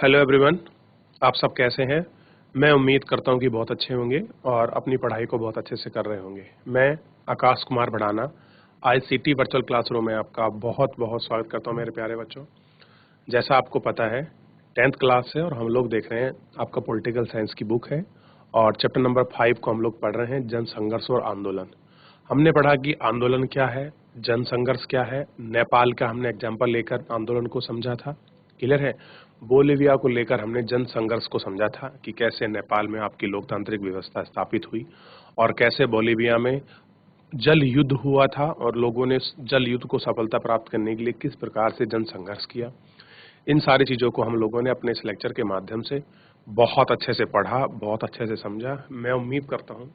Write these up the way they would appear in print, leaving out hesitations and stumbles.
Hello everyone, आप सब कैसे हैं? मैं उम्मीद करता हूं कि बहुत अच्छे होंगे और अपनी पढ़ाई को बहुत अच्छे से कर रहे होंगे। मैं Akash Kumar Bhadana ICT virtual classroom में आपका बहुत बहुत स्वागत करता हूं मेरे प्यारे बच्चों। जैसा आपको पता है 10th क्लास है और हम लोग देख रहे हैं आपका पॉलिटिकल साइंस की बुक है और चैप्टर नंबर 5 को हम लोग पढ़ रहे हैं, जन संघर्ष और आंदोलन। हमने पढ़ा कि आंदोलन क्या है, जन संघर्ष क्या है, नेपाल का हमने एग्जाम्पल लेकर आंदोलन को समझा था, क्लियर है। बोलिविया को लेकर हमने जन संघर्ष को समझा था कि कैसे नेपाल में आपकी लोकतांत्रिक व्यवस्था स्थापित हुई और कैसे बोलिविया में जल युद्ध हुआ था और लोगों ने जल युद्ध को सफलता प्राप्त करने के लिए किस प्रकार से जन संघर्ष किया। इन सारी चीजों को हम लोगों ने अपने इस लेक्चर के माध्यम से बहुत अच्छे से पढ़ा, बहुत अच्छे से समझा। मैं उम्मीद करता हूं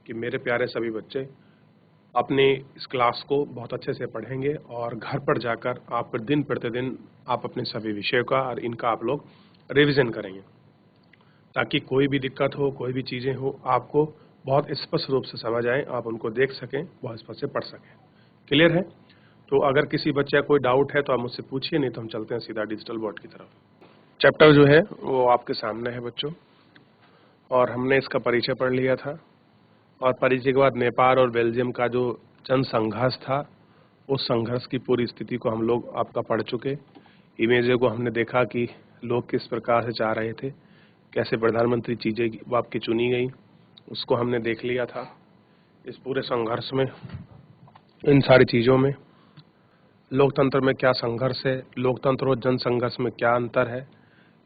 कि मेरे प्यारे सभी बच्चे अपने इस क्लास को बहुत अच्छे से पढ़ेंगे और घर पर जाकर आप दिन प्रतिदिन आप अपने सभी विषयों का और इनका आप लोग रिवीजन करेंगे, ताकि कोई भी दिक्कत हो, कोई भी चीज़ें हो, आपको बहुत स्पष्ट रूप से समझ आए, आप उनको देख सकें, बहुत स्पष्ट से पढ़ सकें। क्लियर है? तो अगर किसी बच्चे का कोई डाउट है तो आप मुझसे पूछिए, नहीं तो हम चलते हैं सीधा डिजिटल बोर्ड की तरफ। चैप्टर जो है वो आपके सामने है बच्चों, और हमने इसका परिचय पढ़ लिया था और परिचय के बाद नेपाल और बेल्जियम का जो जन संघर्ष था, उस संघर्ष की पूरी स्थिति को हम लोग आपका पढ़ चुके। इमेजें को हमने देखा कि लोग किस प्रकार से चाह रहे थे, कैसे प्रधानमंत्री चीजें वो आपकी चुनी गई, उसको हमने देख लिया था। इस पूरे संघर्ष में, इन सारी चीजों में लोकतंत्र में क्या संघर्ष है, लोकतंत्र और जन संघर्ष में क्या अंतर है,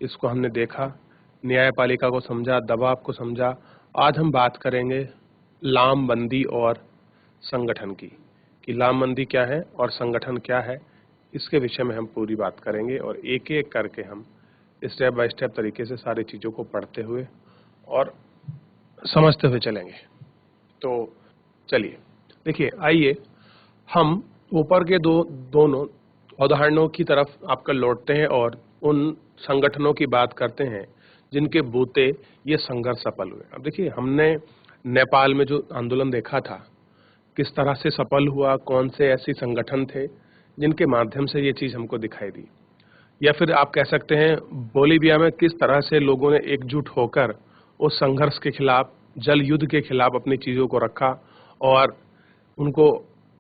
इसको हमने देखा। न्यायपालिका को समझा, दबाव को समझा। आज हम बात करेंगे लामबंदी और संगठन की, कि लामबंदी क्या है और संगठन क्या है। इसके विषय में हम पूरी बात करेंगे और एक एक करके हम स्टेप बाय स्टेप तरीके से सारी चीज़ों को पढ़ते हुए और समझते हुए चलेंगे। तो चलिए देखिए, आइए हम ऊपर के दोनों उदाहरणों की तरफ आपका लौटते हैं और उन संगठनों की बात करते हैं जिनके बूते ये संघर्ष सफल हुए। अब देखिए, हमने नेपाल में जो आंदोलन देखा था किस तरह से सफल हुआ, कौन से ऐसे संगठन थे जिनके माध्यम से ये चीज हमको दिखाई दी, या फिर आप कह सकते हैं बोलिविया में किस तरह से लोगों ने एकजुट होकर उस संघर्ष के खिलाफ, जल युद्ध के खिलाफ अपनी चीजों को रखा और उनको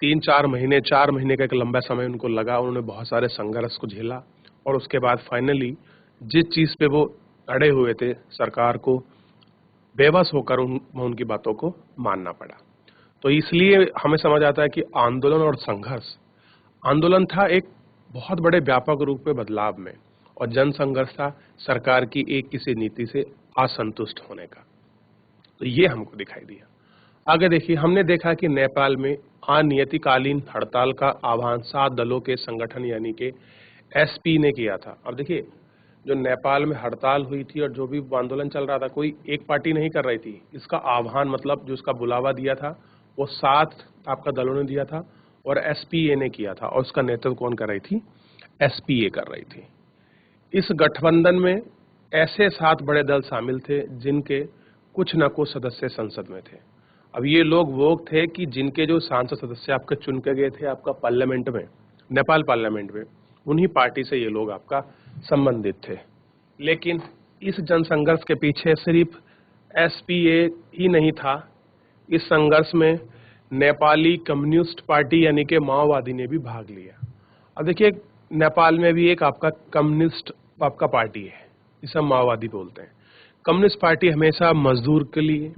3-4 महीने, 4 महीने का एक लंबा समय उनको लगा, उन्होंने बहुत सारे संघर्ष को झेला और उसके बाद फाइनली जिस चीज पे वो अड़े हुए थे, सरकार को बेबस होकर उनकी बातों को मानना पड़ा। तो इसलिए हमें समझ आता है कि आंदोलन और संघर्ष, आंदोलन था एक बहुत बड़े व्यापक रूप में बदलाव में, और जन संघर्ष था सरकार की एक किसी नीति से असंतुष्ट होने का। तो ये हमको दिखाई दिया। आगे देखिए, हमने देखा कि नेपाल में अनियमितकालीन हड़ताल का आह्वान 7 दलों के संगठन यानी कि एसपी ने किया था। अब देखिए, जो नेपाल में हड़ताल हुई थी और जो भी आंदोलन चल रहा था, कोई एक पार्टी नहीं कर रही थी। इसका आह्वान मतलब जो इसका बुलावा दिया था वो 7 आपका दलों ने दिया था और एसपीए ने किया था, और उसका नेतृत्व कौन कर रही थी? एसपीए कर रही थी। इस गठबंधन में ऐसे 7 बड़े दल शामिल थे जिनके कुछ न कुछ सदस्य संसद में थे। अब ये लोग वो थे कि जिनके जो सांसद सदस्य आपके चुन के गए थे आपका पार्लियामेंट में, नेपाल पार्लियामेंट में, उन्हीं पार्टी से ये लोग आपका संबंधित थे। लेकिन इस जनसंघर्ष के पीछे सिर्फ एसपीए ही नहीं था, इस संघर्ष में नेपाली कम्युनिस्ट पार्टी यानी कि माओवादी ने भी भाग लिया। अब देखिए, नेपाल में भी एक आपका कम्युनिस्ट आपका पार्टी है, इसे हम माओवादी बोलते हैं। कम्युनिस्ट पार्टी हमेशा मजदूर के लिए,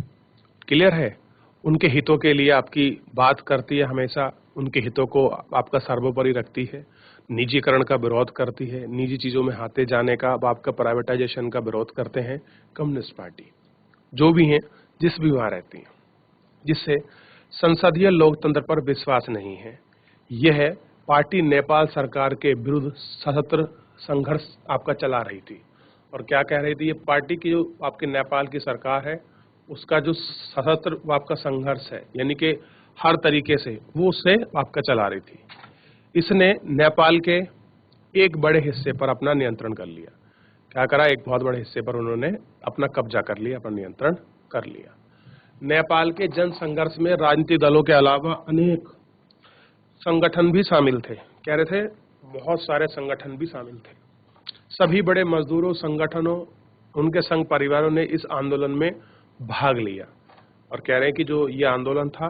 क्लियर है, उनके हितों के लिए आपकी बात करती है, हमेशा उनके हितों को आपका सर्वोपरि रखती है, निजीकरण का विरोध करती है, निजी चीजों में हाथे जाने का, आपका प्राइवेटाइजेशन का विरोध करते हैं कम्युनिस्ट पार्टी, जो भी हैं, जिस भी वहां रहती हैं, जिससे संसदीय लोकतंत्र पर विश्वास नहीं है। यह पार्टी नेपाल सरकार के विरुद्ध सशस्त्र संघर्ष आपका चला रही थी। और क्या कह रही थी ये पार्टी की, जो आपके नेपाल की सरकार है, उसका जो सशस्त्र आपका संघर्ष है, यानी कि हर तरीके से वो उससे आपका चला रही थी। इसने नेपाल के एक बड़े हिस्से पर अपना नियंत्रण कर लिया। क्या करा? एक बहुत बड़े हिस्से पर उन्होंने अपना कब्जा कर लिया, अपना नियंत्रण कर लिया। नेपाल के जन संघर्ष में राजनीतिक दलों के अलावा अनेक संगठन भी शामिल थे। कह रहे थे बहुत सारे संगठन भी शामिल थे। सभी बड़े मजदूरों संगठनों, उनके संघ परिवारों ने इस आंदोलन में भाग लिया और कह रहे हैं कि जो ये आंदोलन था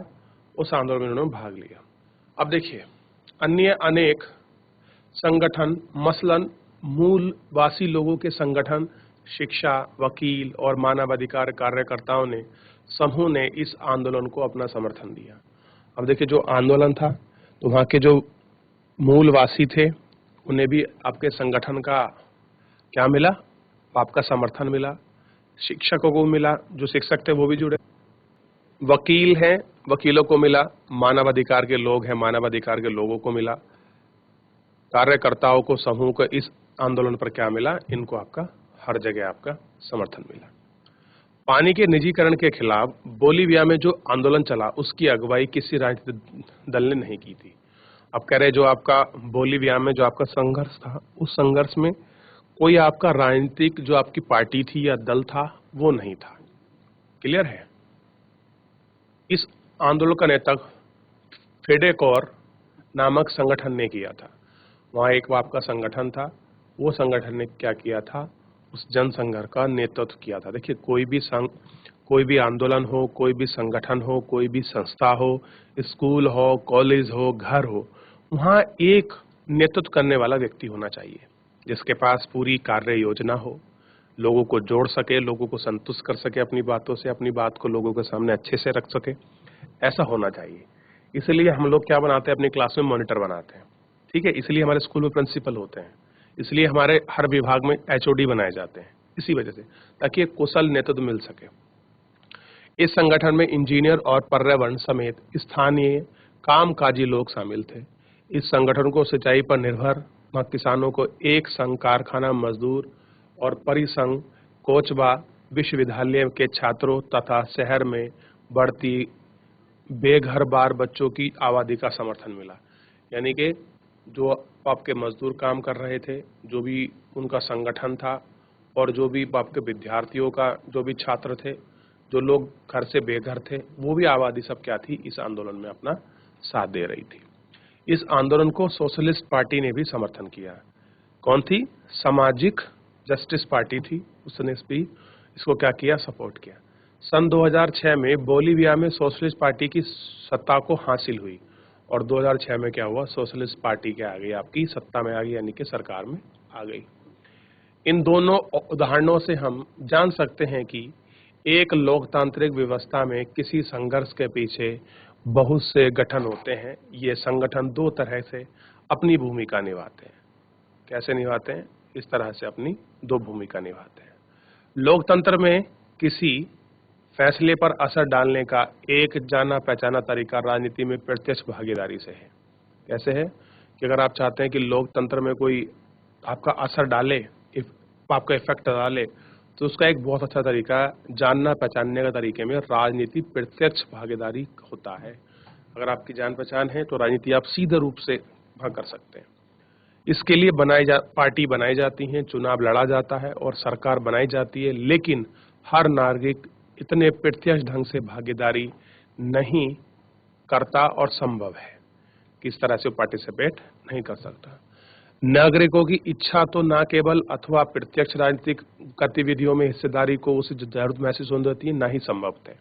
उस आंदोलन में उन्होंने भाग लिया। अब देखिए, अन्य अनेक संगठन मसलन मूलवासी लोगों के संगठन, शिक्षा, वकील और मानवाधिकार कार्यकर्ताओं ने समूह ने इस आंदोलन को अपना समर्थन दिया। अब देखिए, जो आंदोलन था तो वहाँ के जो मूलवासी थे उन्हें भी आपके संगठन का क्या मिला, आपका समर्थन मिला। शिक्षकों को मिला, जो शिक्षक थे वो भी जुड़े। वकील हैं, वकीलों को मिला। मानवाधिकार के लोग हैं, मानवाधिकार के लोगों को मिला। कार्यकर्ताओं को, समूह को इस आंदोलन पर क्या मिला, इनको आपका हर जगह आपका समर्थन मिला। पानी के निजीकरण के खिलाफ बोलीविया में जो आंदोलन चला उसकी अगुवाई किसी राजनीतिक दल ने नहीं की थी। अब कह रहे जो आपका बोलीविया में जो आपका संघर्ष था, उस संघर्ष में कोई आपका राजनीतिक जो आपकी पार्टी थी या दल था वो नहीं था। क्लियर है? इस आंदोलन का नेतृत्व फेडेकोर नामक संगठन ने किया था। वहाँ एक आपका संगठन था, वो संगठन ने क्या किया था, उस जनसंघर्ष का नेतृत्व किया था। देखिए, कोई भी आंदोलन हो, कोई भी संगठन हो, कोई भी संस्था हो, स्कूल हो, कॉलेज हो, घर हो, वहाँ एक नेतृत्व करने वाला व्यक्ति होना चाहिए जिसके पास पूरी कार्य योजना हो, लोगों को जोड़ सके, लोगों को संतुष्ट कर सके अपनी बातों से, अपनी बात को लोगों के सामने अच्छे से रख सके, ऐसा होना चाहिए। इसलिए हम लोग क्या बनाते हैं, अपनी क्लास में मॉनिटर बनाते हैं, ठीक है। इसलिए हमारे स्कूल में प्रिंसिपल होते हैं, इसलिए हमारे हर विभाग में एचओडी बनाए जाते हैं, इसी वजह से, ताकि एक कुशल नेतृत्व मिल सके। इस संगठन में इंजीनियर और पर्यावरण समेत स्थानीय कामकाजी लोग शामिल थे। इस संगठन को सिंचाई पर निर्भर किसानों को एक संघ कारखाना मजदूर और परिसंघ कोचबा विश्वविद्यालय के छात्रों तथा शहर में बढ़ती बेघर बार बच्चों की आबादी का समर्थन मिला। यानी कि जो आपके मजदूर काम कर रहे थे, जो भी उनका संगठन था, और जो भी आपके विद्यार्थियों का जो भी छात्र थे, जो लोग घर से बेघर थे, वो भी आबादी सब क्या थी, इस आंदोलन में अपना साथ दे रही थी। इस आंदोलन को सोशलिस्ट पार्टी ने भी समर्थन किया। कौन थी? सामाजिक जस्टिस पार्टी थी, उसने भी इसको क्या किया, सपोर्ट किया। सन 2006 में बोलीविया में सोशलिस्ट पार्टी की सत्ता को हासिल हुई और 2006 में क्या हुआ, सोशलिस्ट पार्टी क्या आ गई, आपकी सत्ता में आ गई, यानी कि सरकार में आ गई। इन दोनों उदाहरणों से हम जान सकते हैं कि एक लोकतांत्रिक व्यवस्था में किसी संघर्ष के पीछे बहुत से गठन होते हैं। ये संगठन दो तरह से अपनी भूमिका निभाते हैं। कैसे निभाते हैं? इस तरह से अपनी दो भूमिका निभाते हैं। लोकतंत्र में किसी फैसले पर असर डालने का एक जाना पहचाना तरीका राजनीति में प्रत्यक्ष भागीदारी से है। कैसे है कि अगर आप चाहते हैं कि लोकतंत्र में कोई आपका असर डाले, आपका इफेक्ट डाले, तो उसका एक बहुत अच्छा तरीका जानना पहचानने का तरीके में राजनीति प्रत्यक्ष भागीदारी होता है। अगर आपकी जान पहचान है तो राजनीति आप सीधे रूप से भाग कर सकते हैं। इसके लिए पार्टी बनाई जाती है, चुनाव लड़ा जाता है और सरकार बनाई जाती है, लेकिन हर नागरिक इतने प्रत्यक्ष ढंग से भागीदारी नहीं करता और संभव है कि इस तरह से पार्टिसिपेट नहीं कर सकता। नागरिकों की इच्छा तो ना केवल अथवा प्रत्यक्ष राजनीतिक गतिविधियों में हिस्सेदारी को उसे जरूरत महसूस होती है, ना ही संभव है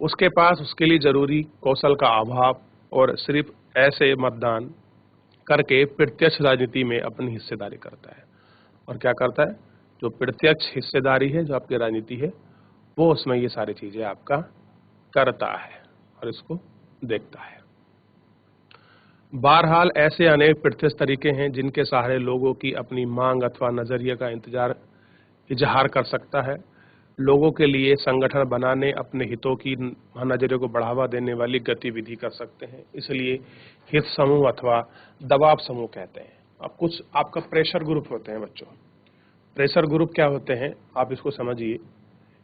उसके पास उसके लिए जरूरी कौशल का अभाव, और सिर्फ ऐसे मतदान करके प्रत्यक्ष राजनीति में अपनी हिस्सेदारी करता है। और क्या करता है? जो प्रत्यक्ष हिस्सेदारी है, जो आपकी राजनीति है, वो उसमें ये सारी चीजें आपका करता है और इसको देखता है। बहरहाल ऐसे अनेक प्रत्यक्ष तरीके हैं जिनके सहारे लोगों की अपनी मांग अथवा नजरिए का इजहार कर सकता है। लोगों के लिए संगठन बनाने, अपने हितों की नजरिए को बढ़ावा देने वाली गतिविधि कर सकते हैं। इसलिए हित समूह अथवा दबाव समूह कहते हैं। अब कुछ आपका प्रेशर ग्रुप होते हैं बच्चों। प्रेशर ग्रुप क्या होते हैं, आप इसको समझिए।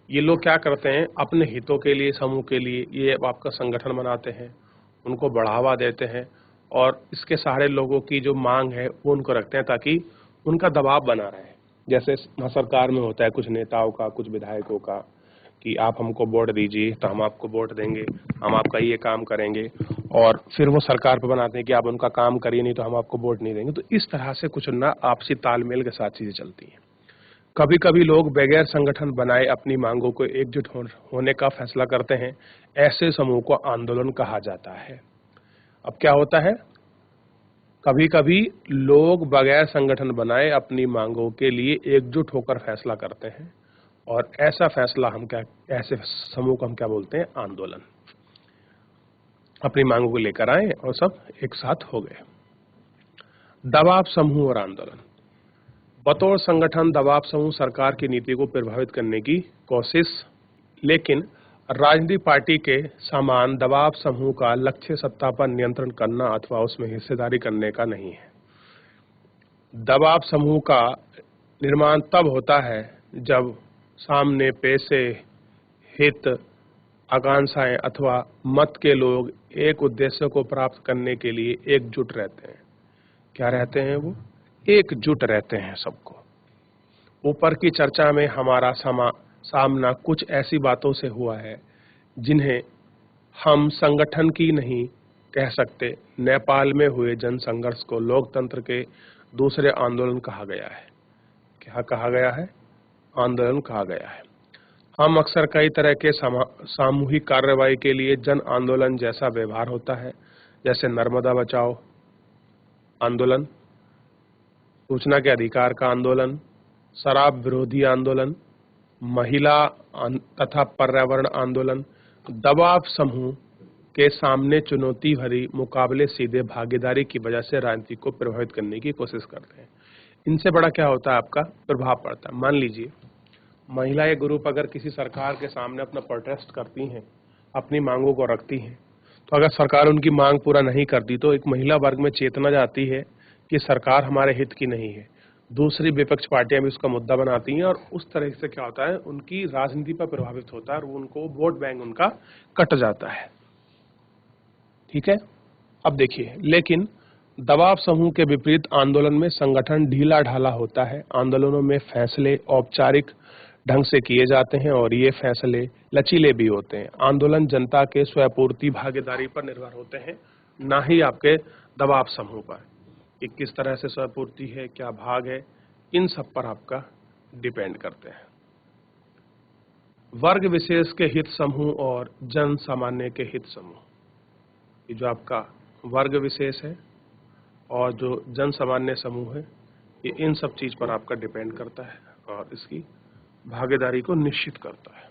ये लोग क्या करते हैं, अपने हितों के लिए, समूह के लिए ये आपका संगठन बनाते हैं, उनको बढ़ावा देते हैं और इसके सहारे लोगों की जो मांग है वो उनको रखते हैं ताकि उनका दबाव बना रहे। जैसे सरकार में होता है कुछ नेताओं का, कुछ विधायकों का, कि आप हमको वोट दीजिए तो हम आपको वोट देंगे, हम आपका ये काम करेंगे, और फिर वो सरकार पर बनाते हैं कि आप उनका काम करिए नहीं तो हम आपको वोट नहीं देंगे। तो इस तरह से कुछ ना आपसी तालमेल के साथ चीजें चलती हैं। कभी कभी लोग बगैर संगठन बनाए अपनी मांगों को एकजुट होने का फैसला करते हैं। ऐसे समूह को आंदोलन कहा जाता है। अब क्या होता है, कभी कभी लोग बगैर संगठन बनाए अपनी मांगों के लिए एकजुट होकर फैसला करते हैं, और ऐसा फैसला हम क्या, ऐसे समूह को हम क्या बोलते हैं, आंदोलन। अपनी मांगों को लेकर आए और सब एक साथ हो गए। दबाव समूह और आंदोलन। बतौर संगठन दबाव समूह सरकार की नीति को प्रभावित करने की कोशिश, लेकिन राजनीतिक पार्टी के समान दबाव समूह का लक्ष्य सत्ता पर नियंत्रण करना अथवा उसमें हिस्सेदारी करने का नहीं है। दबाव समूह का निर्माण तब होता है जब सामने पैसे, हित, आकांक्षाएं अथवा मत के लोग एक उद्देश्य को प्राप्त करने के लिए एकजुट रहते हैं। क्या रहते हैं वो? एकजुट रहते हैं सबको। ऊपर की चर्चा में हमारा सामना कुछ ऐसी बातों से हुआ है जिन्हें हम संगठन की नहीं कह सकते। नेपाल में हुए जनसंघर्ष को लोकतंत्र के दूसरे आंदोलन कहा गया है। क्या कहा गया है? आंदोलन कहा गया है। हम अक्सर कई तरह के सामूहिक कार्रवाई के लिए जन आंदोलन जैसा व्यवहार होता है, जैसे नर्मदा बचाओ आंदोलन, सूचना के अधिकार का आंदोलन, शराब विरोधी आंदोलन, महिला तथा पर्यावरण आंदोलन। दबाव समूह के सामने चुनौती भरी मुकाबले सीधे भागीदारी की वजह से राजनीति को प्रभावित करने की कोशिश करते हैं। इनसे बड़ा क्या होता है, आपका प्रभाव पड़ता है। मान लीजिए महिलाएं ग्रुप अगर किसी सरकार के सामने अपना प्रोटेस्ट करती हैं, अपनी मांगों को रखती हैं, तो अगर सरकार उनकी मांग पूरा नहीं करती तो एक महिला वर्ग में चेतना जाती है कि सरकार हमारे हित की नहीं है। दूसरी विपक्ष पार्टियां भी उसका मुद्दा बनाती हैं, और उस तरह से क्या होता है, उनकी राजनीति पर प्रभावित होता है और उनको वोट बैंक उनका कट जाता है। ठीक है। अब देखिए, लेकिन दबाव समूह के विपरीत आंदोलन में संगठन ढीला ढाला होता है। आंदोलनों में फैसले औपचारिक ढंग से किए जाते हैं और ये फैसले लचीले भी होते हैं। आंदोलन जनता के स्वपूर्ति भागीदारी पर निर्भर होते हैं, ना ही आपके दबाव समूह पर कि किस तरह से स्वपूर्ति है, क्या भाग है, इन सब पर आपका डिपेंड करते हैं। वर्ग विशेष के हित समूह और जन सामान्य के हित समूह, ये जो आपका वर्ग विशेष है और जो जन सामान्य समूह है, ये इन सब चीज पर आपका डिपेंड करता है और इसकी भागीदारी को निश्चित करता है।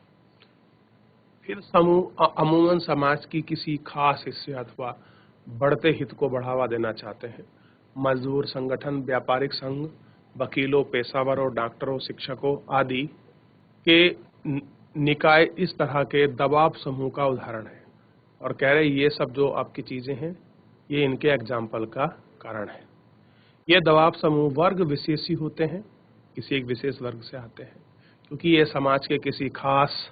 फिर समूह अमूमन समाज की किसी खास हिस्से अथवा बढ़ते हित को बढ़ावा देना चाहते हैं। मजदूर संगठन, व्यापारिक संघ, वकीलों, पेशावरों, डॉक्टरों, शिक्षकों आदि के निकाय इस तरह के दबाव समूह का उदाहरण है, और कह रहे ये सब जो आपकी चीजें हैं ये इनके एग्जाम्पल का कारण है। ये दबाव समूह वर्ग विशेषी होते हैं, किसी एक विशेष वर्ग से आते हैं, क्योंकि ये समाज के किसी खास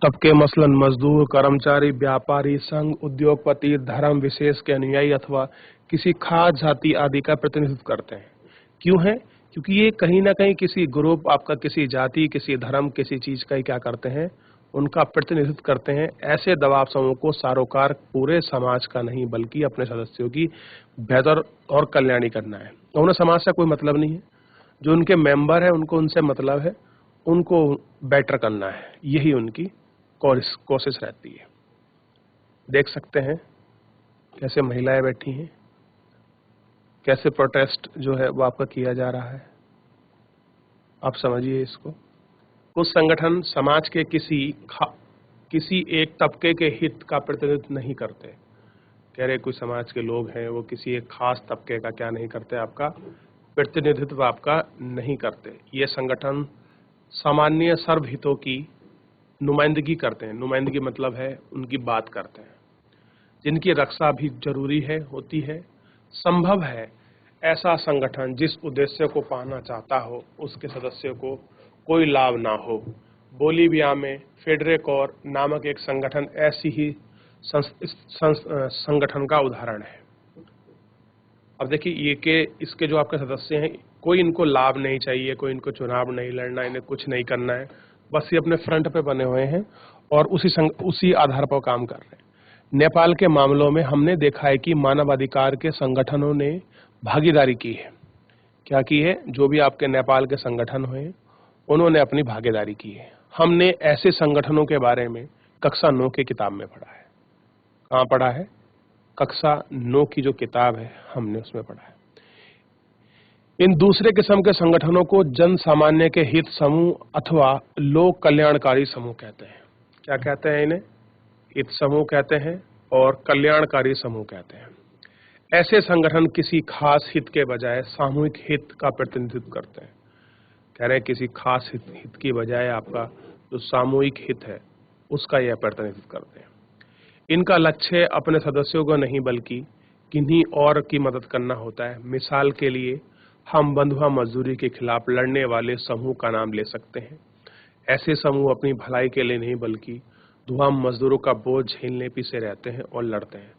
तबके मसलन मजदूर, कर्मचारी, व्यापारी, संघ, उद्योगपति, धर्म विशेष के अनुयायी अथवा किसी खास जाति आदि का प्रतिनिधित्व करते हैं। क्यों है? क्योंकि ये कहीं ना कहीं किसी ग्रुप, आपका किसी जाति, किसी धर्म, किसी चीज का ही क्या करते हैं, उनका प्रतिनिधित्व करते हैं। ऐसे दबाव समूह को सरोकार पूरे समाज का नहीं बल्कि अपने सदस्यों की बेहतर और कल्याणी करना है। उन्हें समाज से कोई मतलब नहीं है, जो उनके मेंबर है उनको उनसे मतलब है, उनको बेटर करना है, यही उनकी कोशिश रहती है। देख सकते हैं कैसे महिलाएं बैठी हैं, कैसे प्रोटेस्ट जो है वो आपका किया जा रहा है। आप समझिए इसको। कुछ संगठन समाज के किसी एक तबके के हित का प्रतिनिधित्व नहीं करते। कह रहे कुछ समाज के लोग हैं वो किसी एक खास तबके का क्या नहीं करते, आपका प्रतिनिधित्व आपका नहीं करते। ये संगठन सामान्य सर्वहितों की नुमाइंदगी करते हैं। नुमाइंदगी मतलब है उनकी बात करते हैं, जिनकी रक्षा भी जरूरी है, होती है। संभव है ऐसा संगठन जिस उद्देश्य को पाना चाहता हो उसके सदस्यों को कोई लाभ ना हो। बोलीविया में फेडरेकोर नामक एक संगठन ऐसी ही संगठन का उदाहरण है। अब देखिए ये के इसके जो आपके सदस्य हैं, कोई इनको लाभ नहीं चाहिए, कोई इनको चुनाव नहीं लड़ना, इन्हें कुछ नहीं करना है, बस ये अपने फ्रंट पे बने हुए हैं और उसी आधार पर काम कर रहे हैं। नेपाल के मामलों में हमने देखा है कि मानवाधिकार के संगठनों ने भागीदारी की है। क्या की है? जो भी आपके नेपाल के संगठन हुए उन्होंने अपनी भागीदारी की है। हमने ऐसे संगठनों के बारे में कक्षा 9 की किताब में पढ़ा है। कहाँ पढ़ा है? कक्षा 9 की जो किताब है हमने उसमें पढ़ा है। इन दूसरे किस्म के संगठनों को जन सामान्य के हित समूह अथवा लोक कल्याणकारी समूह कहते हैं। क्या कहते हैं इन्हें? हित समूह कहते हैं और कल्याणकारी समूह कहते हैं। ऐसे संगठन किसी खास हित के बजाय सामूहिक हित का प्रतिनिधित्व करते हैं। कह रहे हैं किसी खास हित की बजाय आपका जो सामूहिक हित है उसका यह प्रतिनिधित्व करते हैं। इनका लक्ष्य अपने सदस्यों को नहीं बल्कि किन्हीं और की मदद करना होता है। मिसाल के लिए हम बंधुआ मजदूरी के खिलाफ लड़ने वाले समूह का नाम ले सकते हैं। ऐसे समूह अपनी भलाई के लिए नहीं बल्कि धुआं मजदूरों का बोझ झेलने पीछे रहते हैं और लड़ते हैं।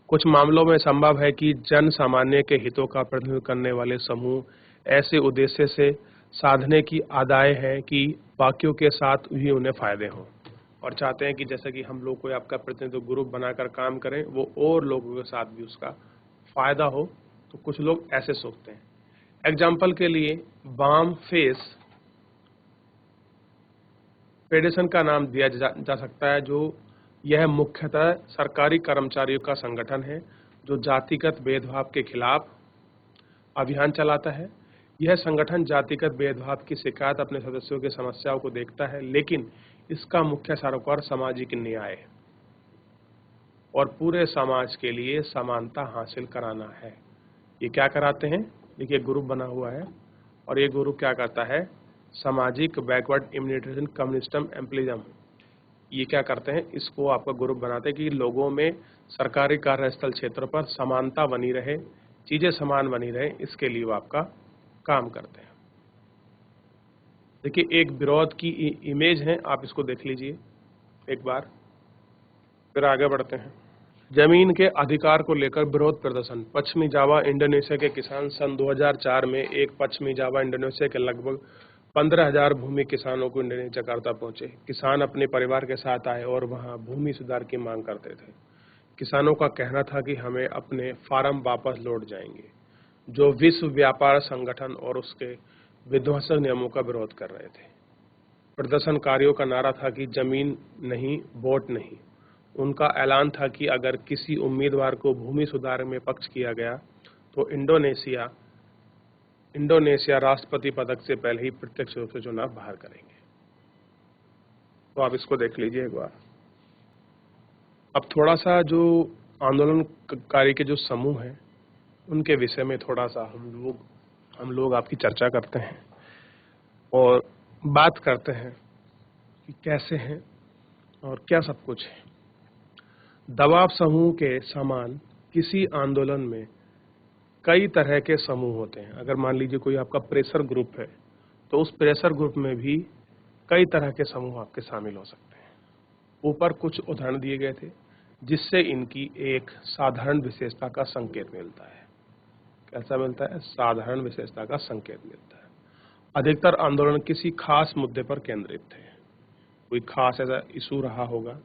कुछ मामलों में संभव है कि जन सामान्य के हितों का प्रतिनिधित्व करने वाले समूह ऐसे उद्देश्य से साधने की आदाय है कि बाकियों के साथ भी उन्हें फायदे हों और चाहते हैं कि जैसे कि हम लोग कोई आपका प्रतिनिधित्व ग्रुप बनाकर काम करें वो और लोगों के साथ भी उसका फायदा हो। तो कुछ लोग ऐसे सोचते हैं। एग्जाम्पल के लिए बाम फेस फेडरेशन का नाम दिया जा सकता है, जो यह मुख्यतः सरकारी कर्मचारियों का संगठन है जो जातिगत भेदभाव के खिलाफ अभियान चलाता है। यह संगठन जातिगत भेदभाव की शिकायत अपने सदस्यों की समस्याओं को देखता है, लेकिन इसका मुख्य सरोकार सामाजिक न्याय और पूरे समाज के लिए समानता हासिल कराना है। ये क्या कराते हैं? देखिए ग्रुप बना हुआ है और ये ग्रुप क्या करता है? सामाजिक बैकवर्ड इम्यूनिटेशन कम्युनिस्टम एम्प्लिज्म। ये क्या करते हैं? इसको आपका ग्रुप बनाते हैं कि लोगों में सरकारी कार्यस्थल क्षेत्र पर समानता बनी रहे, चीजें समान बनी रहे, इसके लिए वो आपका काम करते हैं। देखिए एक विरोध की इमेज है, आप इसको देख लीजिए एक बार, फिर आगे बढ़ते हैं। जमीन के अधिकार को लेकर विरोध प्रदर्शन। पश्चिमी जावा इंडोनेशिया के किसान सन 2004 में एक पश्चिमी जावा इंडोनेशिया के लगभग 15,000 भूमि किसानों को इंडोनेशिया जकार्ता पहुंचे। किसान अपने परिवार के साथ आए और वहां भूमि सुधार की मांग करते थे। किसानों का कहना था कि हमें अपने फार्म वापस लौट जाएंगे, जो विश्व व्यापार संगठन और उसके विध्वंसक नियमों का विरोध कर रहे थे। प्रदर्शनकारियों का नारा था कि जमीन नहीं, वोट नहीं। उनका ऐलान था कि अगर किसी उम्मीदवार को भूमि सुधार में पक्ष किया गया तो इंडोनेशिया राष्ट्रपति पदक से पहले ही प्रत्यक्ष रूप से चुनाव बाहर करेंगे। तो आप इसको देख लीजिए एक बार। अब थोड़ा सा जो आंदोलनकारी के जो समूह हैं उनके विषय में थोड़ा सा हम लोग आपकी चर्चा करते हैं और बात करते हैं कि कैसे हैं और क्या सब कुछ है। दबाव समूह के समान किसी आंदोलन में कई तरह के समूह होते हैं। अगर मान लीजिए कोई आपका प्रेशर ग्रुप है तो उस प्रेशर ग्रुप में भी कई तरह के समूह आपके शामिल हो सकते हैं। ऊपर कुछ उदाहरण दिए गए थे जिससे इनकी एक साधारण विशेषता का संकेत मिलता है। कैसा मिलता है? साधारण विशेषता का संकेत मिलता है। अधिकतर आंदोलन किसी खास मुद्दे पर केंद्रित थे। कोई खास ऐसा इशू रहा होगा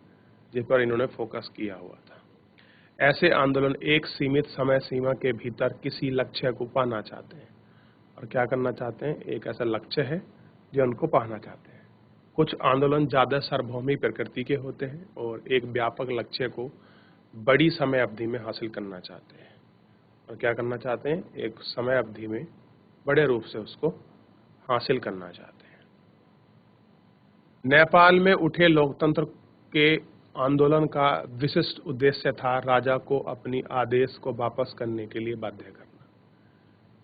जिस पर इन्होंने फोकस किया हुआ था। ऐसे आंदोलन एक सीमित समय सीमा के भीतर किसी लक्ष्य को पाना चाहते हैं। और क्या करना चाहते हैं? एक ऐसा लक्ष्य है जो उनको पाना चाहते हैं। कुछ आंदोलन ज्यादा सार्वभौमिक प्रकृति के होते हैं और एक व्यापक लक्ष्य को बड़ी समय अवधि में हासिल करना चाहते हैं। और क्या करना चाहते हैं? एक समय अवधि में बड़े रूप से उसको हासिल करना चाहते हैं। नेपाल में उठे लोकतंत्र के आंदोलन का विशिष्ट उद्देश्य था राजा को अपनी आदेश को वापस करने के लिए बाध्य करना।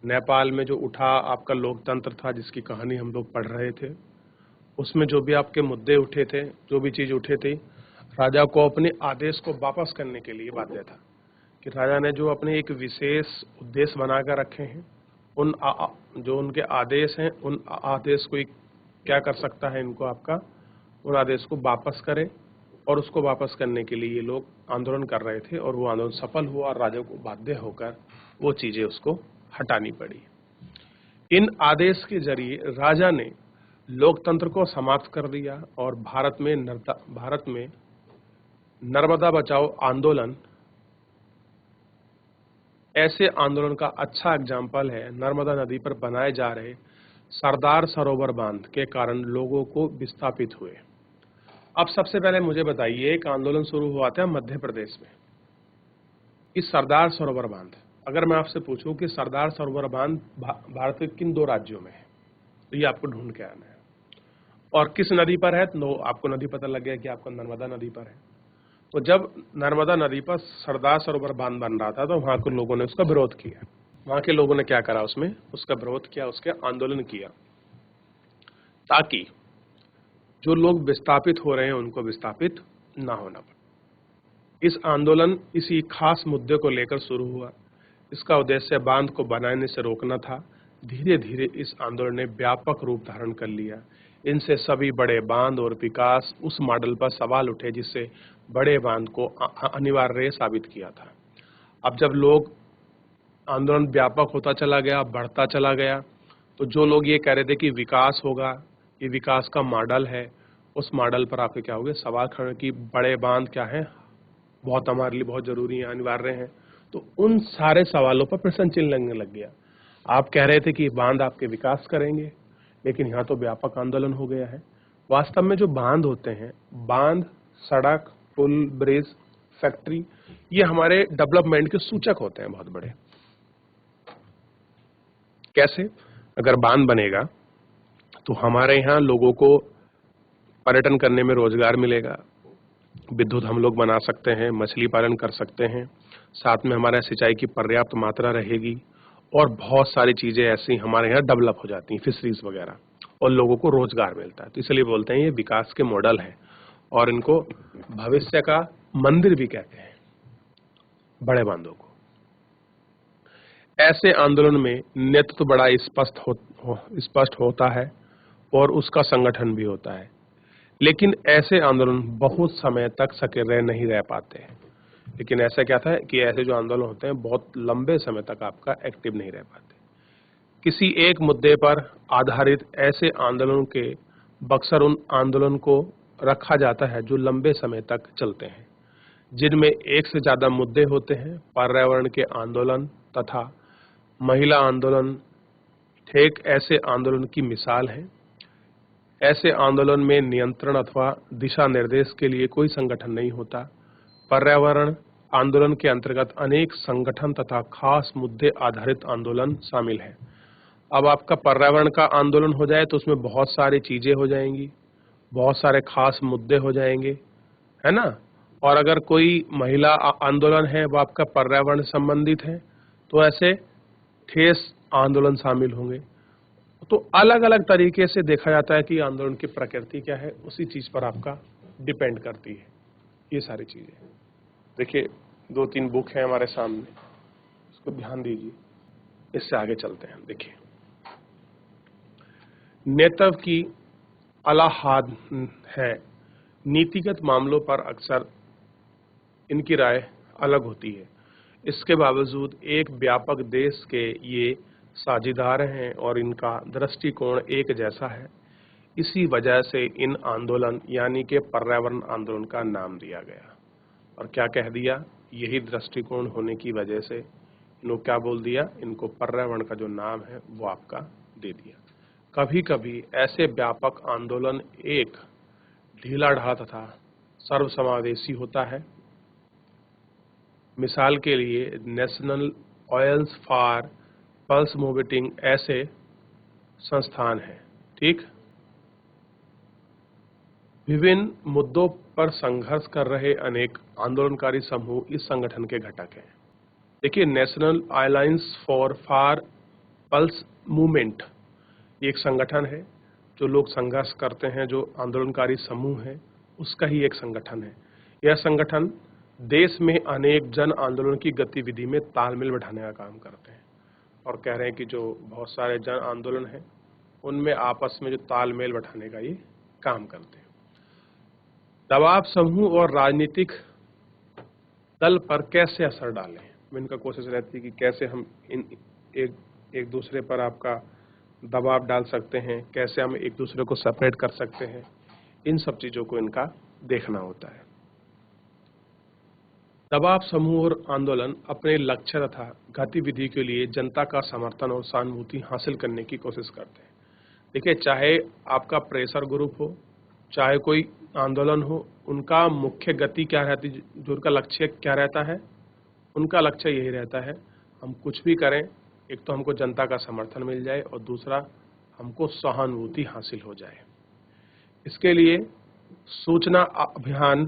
नेपाल में जो उठा आपका लोकतंत्र था जिसकी कहानी हम लोग पढ़ रहे थे, उसमें जो भी आपके मुद्दे उठे थे, जो भी चीज उठे थे, राजा को अपने आदेश को वापस करने के लिए बाध्य था। कि राजा ने जो अपने एक विशेष उद्देश्य बनाकर रखे हैं, उन जो उनके आदेश हैं, उन आदेश को क्या कर सकता है इनको आपका, उन आदेश को वापस करे। और उसको वापस करने के लिए ये लोग आंदोलन कर रहे थे और वो आंदोलन सफल हुआ और राजा को बाध्य होकर वो चीजें उसको हटानी पड़ी। इन आदेश के जरिए राजा ने लोकतंत्र को समाप्त कर दिया और भारत में नर्मदा बचाओ आंदोलन ऐसे आंदोलन का अच्छा एग्जाम्पल है। नर्मदा नदी पर बनाए जा रहे सरदार सरोवर बांध के कारण लोगों को विस्थापित हुए। अब सबसे पहले मुझे बताइए, एक आंदोलन शुरू हुआ था मध्य प्रदेश में, इस सरदार सरोवर बांध। अगर मैं आपसे पूछूं कि सरदार सरोवर बांध भारत के किन 2 राज्यों में है, तो ये आपको ढूंढ के आना है। और किस नदी पर है, तो आपको नदी पता लग गया कि आपको नर्मदा नदी पर है। तो जब नर्मदा नदी पर सरदार सरोवर बांध बन रहा था तो वहां के लोगों ने उसका विरोध किया। वहां के लोगों ने क्या करा, उसमें उसका विरोध किया, उसके आंदोलन किया, ताकि जो लोग विस्थापित हो रहे हैं उनको विस्थापित ना होना पड़े। इस आंदोलन इसी खास मुद्दे को लेकर शुरू हुआ। इसका उद्देश्य बांध को बनाने से रोकना था। धीरे धीरे इस आंदोलन ने व्यापक रूप धारण कर लिया। इनसे सभी बड़े बांध और विकास उस मॉडल पर सवाल उठे जिससे बड़े बांध को अनिवार्य साबित किया था। अब जब लोग आंदोलन व्यापक होता चला गया, बढ़ता चला गया, तो जो लोग ये कह रहे थे कि विकास होगा, ये विकास का मॉडल है, उस मॉडल पर आपके क्या हो गए, सवाल खड़े कि बड़े बांध क्या है, बहुत हमारे लिए बहुत जरूरी है, अनिवार्य हैं। तो उन सारे सवालों पर प्रश्न चिन्ह लगने लग गया। आप कह रहे थे कि बांध आपके विकास करेंगे, लेकिन यहाँ तो व्यापक आंदोलन हो गया है। वास्तव में जो बांध होते हैं, बांध, सड़क, पुल, ब्रिज, फैक्ट्री, ये हमारे डेवलपमेंट के सूचक होते हैं बहुत बड़े। कैसे? अगर बांध बनेगा तो हमारे यहाँ लोगों को पर्यटन करने में रोजगार मिलेगा, विद्युत हम लोग बना सकते हैं, मछली पालन कर सकते हैं, साथ में हमारे सिंचाई की पर्याप्त मात्रा रहेगी और बहुत सारी चीजें ऐसी हमारे यहाँ डेवलप हो जाती हैं, फिशरीज वगैरह, और लोगों को रोजगार मिलता है। तो इसलिए बोलते हैं ये विकास के मॉडल है और इनको भविष्य का मंदिर भी कहते हैं, बड़े बांधों को। ऐसे आंदोलन में नेतृत्व बड़ा स्पष्ट होता है और उसका संगठन भी होता है, लेकिन ऐसे आंदोलन बहुत समय तक सक्रिय नहीं रह पाते हैं। लेकिन ऐसा क्या था कि ऐसे जो आंदोलन होते हैं बहुत लंबे समय तक आपका एक्टिव नहीं रह पाते। किसी एक मुद्दे पर आधारित ऐसे आंदोलन के बक्सर उन आंदोलन को रखा जाता है जो लंबे समय तक चलते हैं, जिनमें एक से ज्यादा मुद्दे होते हैं। पर्यावरण के आंदोलन तथा महिला आंदोलन ठीक ऐसे आंदोलन की मिसाल है। ऐसे आंदोलन में नियंत्रण अथवा दिशा निर्देश के लिए कोई संगठन नहीं होता। पर्यावरण आंदोलन के अंतर्गत अनेक संगठन तथा खास मुद्दे आधारित आंदोलन शामिल है। अब आपका पर्यावरण का आंदोलन हो जाए तो उसमें बहुत सारी चीजें हो जाएंगी, बहुत सारे खास मुद्दे हो जाएंगे, है ना। और अगर कोई महिला आंदोलन है वो आपका पर्यावरण संबंधित है तो ऐसे ठेस आंदोलन शामिल होंगे। तो अलग अलग तरीके से देखा जाता है कि आंदोलन की प्रकृति क्या है, उसी चीज पर आपका डिपेंड करती है ये सारी चीजें। देखिए 2-3 बुक है हमारे सामने, इसको ध्यान दीजिए, इससे आगे चलते हैं। देखिए, नेतृत्व की अलाहाद है। नीतिगत मामलों पर अक्सर इनकी राय अलग होती है। इसके बावजूद एक व्यापक देश के ये साझेदार हैं और इनका दृष्टिकोण एक जैसा है। इसी वजह से इन आंदोलन यानी कि पर्यावरण आंदोलन का नाम दिया गया। और क्या कह दिया, यही दृष्टिकोण होने की वजह से इन्होंने क्या बोल दिया, इनको पर्यावरण का जो नाम है वो आपका दे दिया। कभी कभी ऐसे व्यापक आंदोलन एक ढीला ढाला तथा सर्वसमावेशी होता है। मिसाल के लिए नेशनल ऑयल्स फॉर पल्स मोबिटिंग ऐसे संस्थान है। ठीक, विभिन्न मुद्दों पर संघर्ष कर रहे अनेक आंदोलनकारी समूह इस संगठन के घटक हैं। देखिए, national alliance for pulse movement एक संगठन है, जो लोग संघर्ष करते हैं, जो आंदोलनकारी समूह है, उसका ही एक संगठन है। यह संगठन देश में अनेक जन आंदोलन की गतिविधि में तालमेल बैठाने का काम करते हैं और कह रहे हैं कि जो बहुत सारे जन आंदोलन हैं उनमें आपस में जो तालमेल बैठाने का ये काम करते हैं। दबाव समूह और राजनीतिक दल पर कैसे असर डालें, इनका कोशिश रहती है कि कैसे हम इन एक दूसरे पर आपका दबाव डाल सकते हैं, कैसे हम एक दूसरे को सेपरेट कर सकते हैं, इन सब चीज़ों को इनका देखना होता है। दबाव समूह और आंदोलन अपने लक्ष्य तथा गतिविधि के लिए जनता का समर्थन और सहानुभूति हासिल करने की कोशिश करते हैं। देखिए, चाहे आपका प्रेशर ग्रुप हो, चाहे कोई आंदोलन हो, उनका मुख्य गति क्या रहती है, जो उनका लक्ष्य क्या रहता है? उनका लक्ष्य यही रहता है, हम कुछ भी करें, एक तो हमको जनता का समर्थन मिल जाए और दूसरा हमको सहानुभूति हासिल हो जाए। इसके लिए सूचना अभियान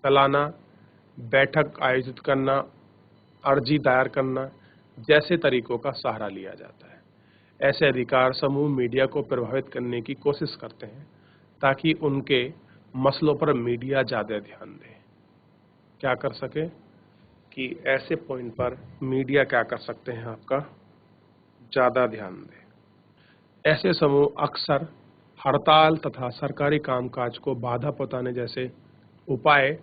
चलाना, बैठक आयोजित करना, अर्जी दायर करना जैसे तरीकों का सहारा लिया जाता है। ऐसे अधिकार समूह मीडिया को प्रभावित करने की कोशिश करते हैं ताकि उनके मसलों पर मीडिया ज़्यादा ध्यान दे। क्या कर सके कि ऐसे पॉइंट पर मीडिया क्या कर सकते हैं, आपका ज़्यादा ध्यान दे। ऐसे समूह अक्सर हड़ताल तथा सरकारी कामकाज को बाधा पहुंचाने जैसे उपाय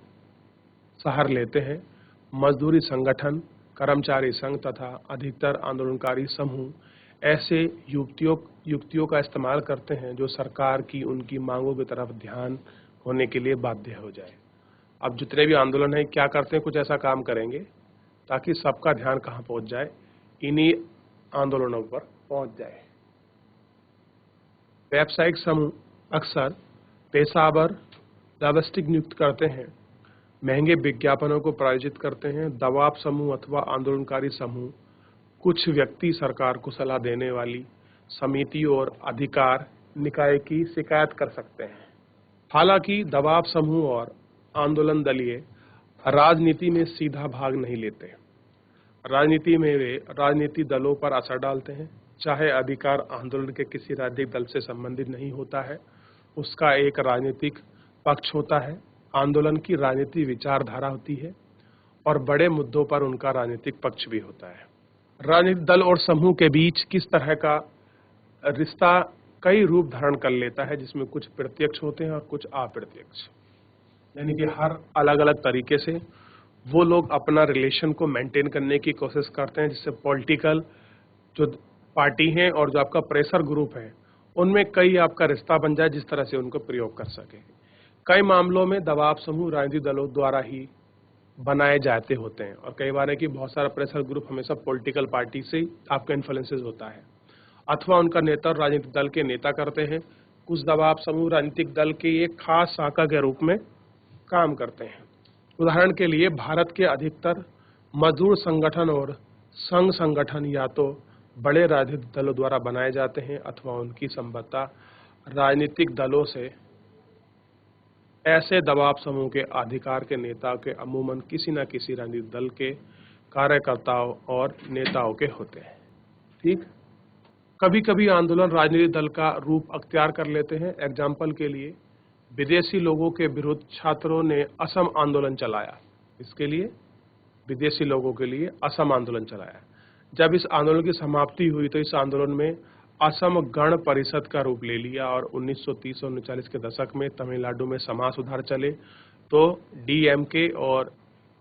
सहार लेते हैं। मजदूरी संगठन, कर्मचारी संघ तथा अधिकतर आंदोलनकारी समूह ऐसे युक्तियों का इस्तेमाल करते हैं जो सरकार की उनकी मांगों की तरफ ध्यान होने के लिए बाध्य हो जाए। अब जितने भी आंदोलन हैं क्या करते हैं, कुछ ऐसा काम करेंगे ताकि सबका ध्यान कहाँ पहुंच जाए, इन्हीं आंदोलनों पर पहुंच जाए। व्यावसायिक समूह अक्सर पेशेवर लॉबिस्ट नियुक्त करते हैं, महंगे विज्ञापनों को प्रायोजित करते हैं। दबाव समूह अथवा आंदोलनकारी समूह कुछ व्यक्ति सरकार को सलाह देने वाली समितियों और अधिकार निकाय की शिकायत कर सकते हैं। हालांकि दबाव समूह और आंदोलन दलीय राजनीति में सीधा भाग नहीं लेते। राजनीति में वे राजनीति दलों पर असर डालते हैं। चाहे अधिकार आंदोलन के किसी राजनीतिक दल से संबंधित नहीं होता है, उसका एक राजनीतिक पक्ष होता है। आंदोलन की राजनीतिक विचारधारा होती है और बड़े मुद्दों पर उनका राजनीतिक पक्ष भी होता है। राजनीतिक दल और समूह के बीच किस तरह का रिश्ता कई रूप धारण कर लेता है, जिसमें कुछ प्रत्यक्ष होते हैं और कुछ अप्रत्यक्ष, यानी कि हर अलग अलग तरीके से वो लोग अपना रिलेशन को मेंटेन करने की कोशिश करते हैं, जिससे पॉलिटिकल जो पार्टी हैं और जो आपका प्रेशर ग्रुप है उनमें कई आपका रिश्ता बन जाए जिस तरह से उनको प्रयोग कर सके। कई मामलों में दबाव समूह राजनीतिक दलों द्वारा ही बनाए जाते होते हैं और कई बार है कि बहुत सारा प्रेशर ग्रुप हमेशा पॉलिटिकल पार्टी से आपका इन्फ्लुएंसेस होता है अथवा उनका नेता राजनीतिक दल के नेता करते हैं। कुछ दबाव समूह राजनीतिक दल के एक खास शाखा के रूप में काम करते हैं। उदाहरण के लिए भारत के अधिकतर मजदूर संगठन और संघ संगठन या तो बड़े राजनीतिक दलों द्वारा बनाए जाते हैं अथवा उनकी संबद्धता राजनीतिक दलों से ऐसे दबाव समूह के अधिकार के नेता के अमूमन किसी न किसी राजनीतिक दल के कार्यकर्ताओं और नेताओं के होते हैं। ठीक, कभी कभी आंदोलन राजनीतिक दल का रूप अख्तियार कर लेते हैं। एग्जाम्पल के लिए विदेशी लोगों के विरुद्ध छात्रों ने असम आंदोलन चलाया। इसके लिए विदेशी लोगों के लिए असम आंदोलन चलाया। जब इस आंदोलन की समाप्ति हुई तो इस आंदोलन में असम गण परिषद का रूप ले लिया और 1930 और 1940 के दशक में तमिलनाडु में समाज सुधार चले तो डीएमके और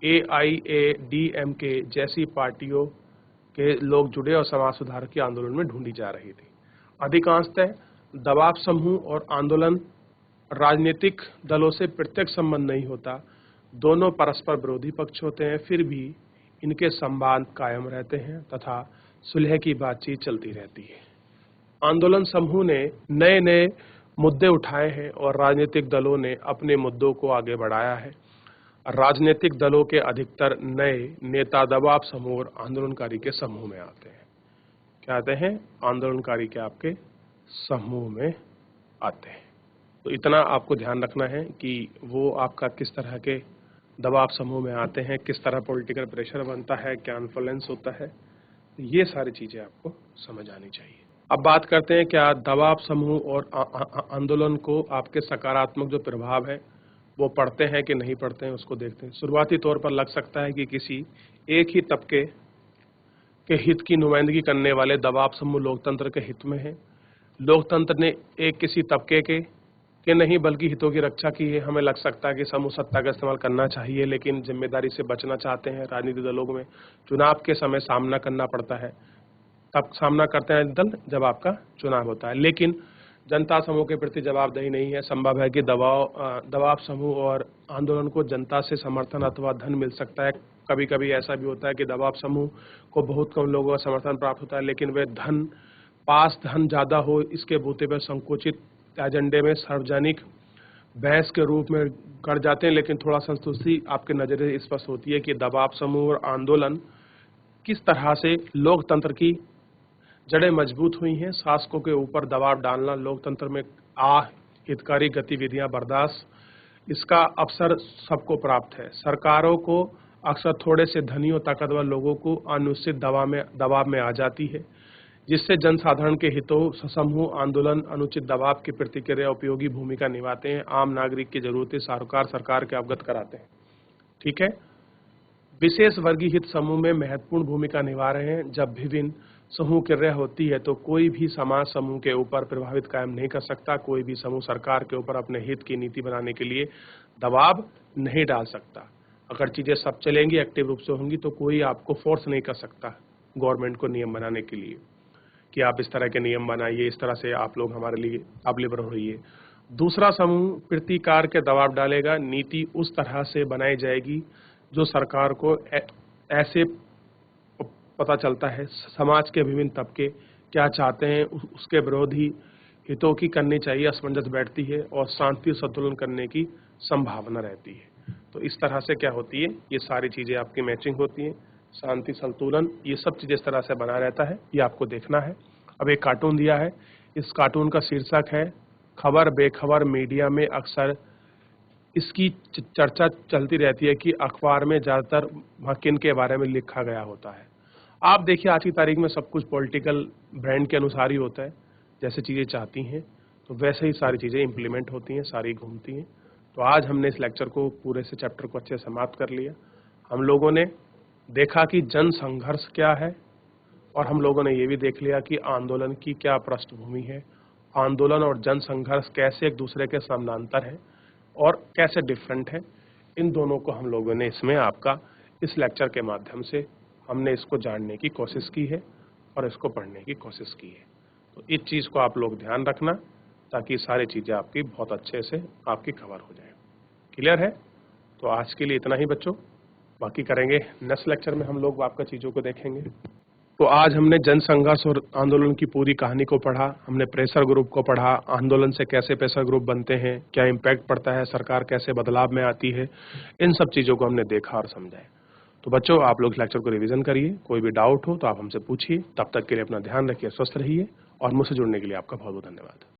एआईएडीएमके जैसी पार्टियों के लोग जुड़े और समाज सुधार के आंदोलन में ढूंढी जा रही थी। अधिकांशतः दबाव समूह और आंदोलन राजनीतिक दलों से प्रत्यक्ष संबंध नहीं होता, दोनों परस्पर विरोधी पक्ष होते हैं, फिर भी इनके संबंध कायम रहते हैं तथा सुलह की बातचीत चलती रहती है। आंदोलन समूह ने नए नए मुद्दे उठाए हैं और राजनीतिक दलों ने अपने मुद्दों को आगे बढ़ाया है। राजनीतिक दलों के अधिकतर नए नेता दबाव समूह और आंदोलनकारी के समूह में आते हैं। क्या आते हैं? आंदोलनकारी के आपके समूह में आते हैं। तो इतना आपको ध्यान रखना है कि वो आपका किस तरह के दबाव समूह में आते हैं, किस तरह पॉलिटिकल प्रेशर बनता है, क्या इन्फ्लुएंस होता है, ये सारी चीजें आपको समझ आनी चाहिए। अब बात करते हैं क्या दबाव समूह और आंदोलन को आपके सकारात्मक जो प्रभाव है वो पड़ते हैं कि नहीं पड़ते हैं, उसको देखते हैं। शुरुआती तौर पर लग सकता है कि किसी एक ही तबके के हित की नुमाइंदगी करने वाले दबाव समूह लोकतंत्र के हित में है। लोकतंत्र ने एक किसी तबके के नहीं बल्कि हितों की रक्षा की है। हमें लग सकता है कि समूह सत्ता का इस्तेमाल करना चाहिए, लेकिन जिम्मेदारी से बचना चाहते हैं। राजनीतिक दलों में चुनाव के समय सामना करना पड़ता है, तब सामना करते हैं दल जब आपका चुनाव होता है। लेकिन जनता समूह के प्रति जवाबदेही नहीं है। संभव है कि दबाव समूह और आंदोलन को जनता से समर्थन अथवा धन मिल सकता है। कभी-कभी ऐसा भी होता है कि दबाव समूह को बहुत कम लोगों का समर्थन प्राप्त होता है, लेकिन वे पास धन ज़्यादा हो इसके बूते पर संकुचित एजेंडे में सार्वजनिक बहस के रूप में कर जाते हैं। लेकिन थोड़ा संतुष्टि आपके नज़रिए स्पष्ट होती है कि दबाव समूह और आंदोलन किस तरह से लोकतंत्र की जड़ें मजबूत हुई हैं। शासकों के ऊपर दबाव डालना, लोकतंत्र में हितकारी गतिविधियां बर्दाश्त, इसका अवसर सबको प्राप्त है। सरकारों को अक्सर थोड़े से धनी और ताकतवर लोगों को अनिश्चित दबाव में आ जाती है, जिससे जनसाधारण के हितों समूह आंदोलन अनुचित दबाव की प्रतिक्रिया उपयोगी भूमिका निभाते हैं। आम नागरिक की जरूरतें सरकार के अवगत कराते हैं। ठीक है, विशेष वर्गीय हित समूह में महत्वपूर्ण भूमिका निभा रहे हैं। जब विभिन्न समूह क्रिया होती है तो कोई भी समाज समूह के ऊपर प्रभावित कायम नहीं कर सकता। कोई भी समूह सरकार के ऊपर अपने हित की नीति बनाने के लिए दबाव नहीं डाल सकता। अगर चीजें सब चलेंगी, एक्टिव रूप से होंगी, तो कोई आपको फोर्स नहीं कर सकता गवर्नमेंट को नियम बनाने के लिए कि आप इस तरह के नियम बनाइए, इस तरह से आप लोग हमारे लिए अवेलेबल होइए। दूसरा समूह प्रतिकार के दबाव डालेगा। नीति उस तरह से बनाई जाएगी जो सरकार को ऐसे पता चलता है समाज के विभिन्न तबके क्या चाहते हैं, उसके विरोधी हितों की करनी चाहिए, असमंजस बैठती है और शांति संतुलन करने की संभावना रहती है। तो इस तरह से क्या होती है, ये सारी चीजें आपकी मैचिंग होती हैं, शांति संतुलन, ये सब चीजें इस तरह से बना रहता है। ये आपको देखना है। अब एक कार्टून दिया है, इस कार्टून का शीर्षक है खबर बेखबर। मीडिया में अक्सर इसकी चर्चा चलती रहती है कि अखबार में ज्यादातर किन के बारे में लिखा गया होता है। आप देखिए आज की तारीख में सब कुछ पॉलिटिकल ब्रांड के अनुसार ही होता है। जैसे चीजें चाहती हैं तो वैसे ही सारी चीजें इंप्लीमेंट होती हैं, सारी घूमती हैं। तो आज हमने इस लेक्चर को, पूरे से चैप्टर को अच्छे से समाप्त कर लिया। हम लोगों ने देखा कि जन संघर्ष क्या है और हम लोगों ने ये भी देख लिया कि आंदोलन की क्या पृष्ठभूमि है, आंदोलन और जन संघर्ष कैसे एक दूसरे के समानांतर है और कैसे डिफरेंट है। इन दोनों को हम लोगों ने इसमें आपका इस लेक्चर के माध्यम से हमने इसको जानने की कोशिश की है और इसको पढ़ने की कोशिश की है। तो इस चीज़ को आप लोग ध्यान रखना ताकि सारी चीज़ें आपकी बहुत अच्छे से आपकी कवर हो जाए। क्लियर है? तो आज के लिए इतना ही बच्चों, बाकी करेंगे नेक्स्ट लेक्चर में हम लोग आपका चीज़ों को देखेंगे। तो आज हमने जन संघर्ष और आंदोलन की पूरी कहानी को पढ़ा। हमने प्रेशर ग्रुप को पढ़ा, आंदोलन से कैसे प्रेशर ग्रुप बनते हैं, क्या इम्पैक्ट पड़ता है, सरकार कैसे बदलाव में आती है, इन सब चीज़ों को हमने देखा और समझा है। तो बच्चों आप लोग लेक्चर को रिवीजन करिए, कोई भी डाउट हो तो आप हमसे पूछिए। तब तक के लिए अपना ध्यान रखिए, स्वस्थ रहिए और मुझसे जुड़ने के लिए आपका बहुत बहुत धन्यवाद।